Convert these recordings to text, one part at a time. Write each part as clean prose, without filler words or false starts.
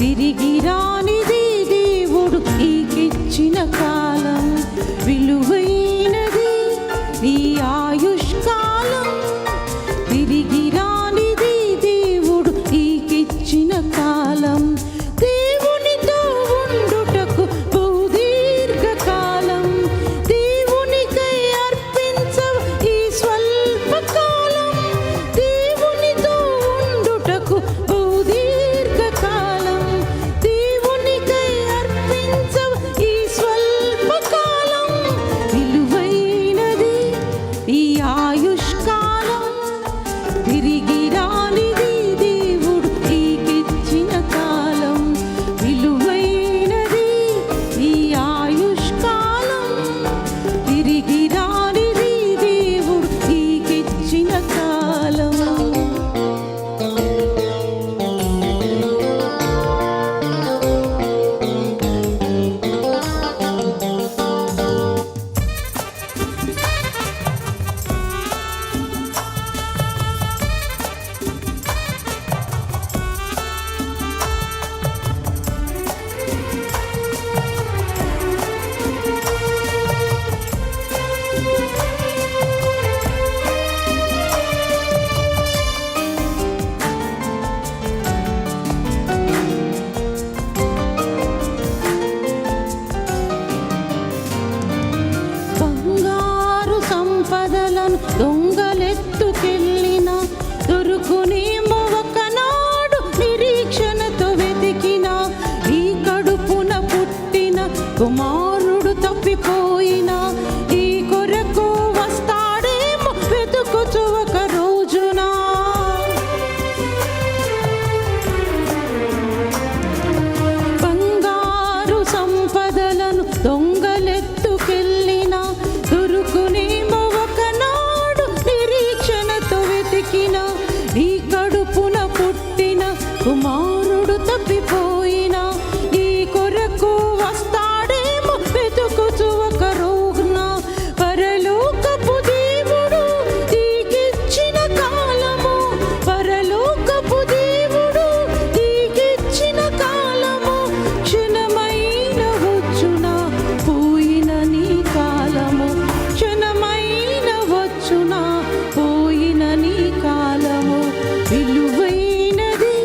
తిరిగి రానిది దేవుడు నీకిచ్చిన కాలం, విలువైనది నీ ఆయుష్కాలం. తిరిగి రానిది దేవుడు నీకిచ్చిన కాలం, దేవునితో ఉండుటకు బహుదీర్ఘకాలం. దేవునికై అర్పించవ ఈ స్వల్పకాలం, దేవునితో ఉండుటకు బహుదీర్ఘకాలం. దేవునికై అర్పించవ ఈ స్వల్పకాలం, విలువైనది ఈ ఆయుష్కాలం. తిరిగి రానిది దేవుడు నీకిచ్చిన కాలం, విలువైనది ఈ ఆయుష్కాలం. తిరిగి రానిది దేవుడు నీకిచ్చిన కాలం. బంగారు సంపదలను దొంగలెత్తుకెళ్ళిన దొరుకునేమో ఒకనాడు, నిరీక్షణతో వెతికిన ఈ కడుపున పుట్టిన కుమారుడు తప్పిపోయిన ఈ కొరకు వస్తాడేమో వెతుకుచు ఒక రోజున. బంగారు సంపదలను దొంగలెత్తుకెళ్ళిన దొరుకునేమో ఒకనాడు, నిరీక్షణతో వెతికిన ఈ కడుపున పుట్టిన కుమారుడు తప్పిపోయిన ఈ కొరకు వస్తాడేమో వెతుకుచు ఒక రోజున. పరలోకపు దేవుడు నీకిచ్చిన కాలము, పరలోకపు దేవుడు నీకిచ్చిన కాలము. క్షణమైన వచ్చున పోయిన నీ కాలము, క్షణమైన వచ్చున పోయిన నీ కాలము. విలువైనది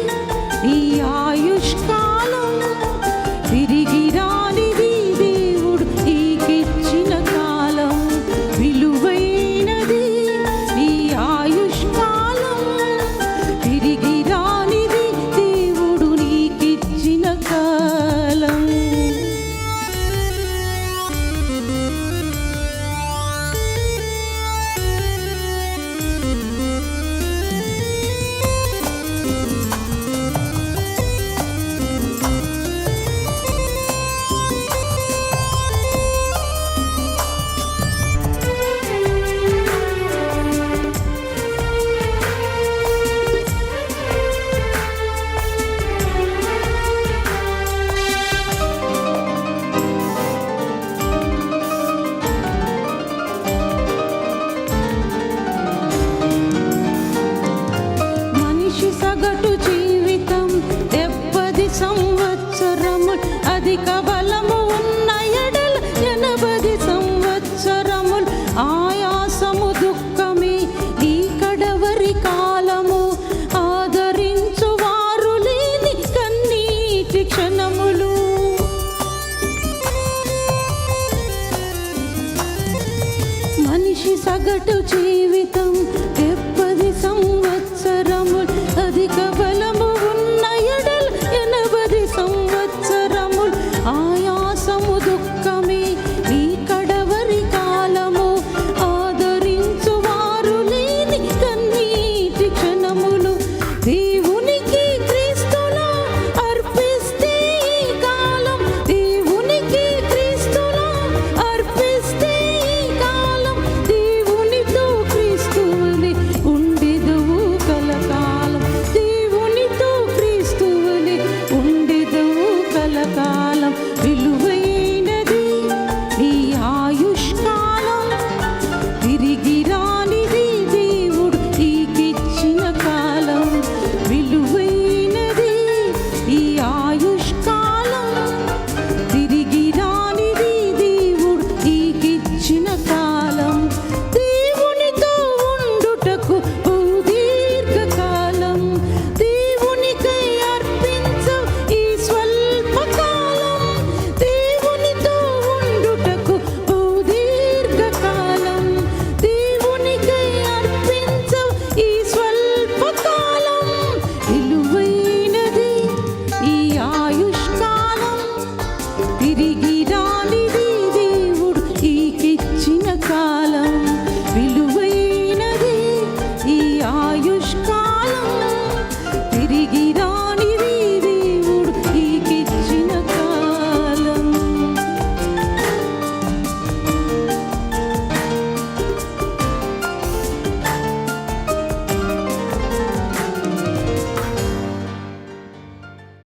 నీ ఆయుష్కాలం, తిరిగి రానిది దేవుడు నీకిచ్చిన కాలం, విలువైనది నీ ఆయుష్కాలం. తిరిగి రానిది దేవుడు నీకిచ్చిన కాలం. మనిషి సగటు జీవితం 70 సంవత్సరాలు.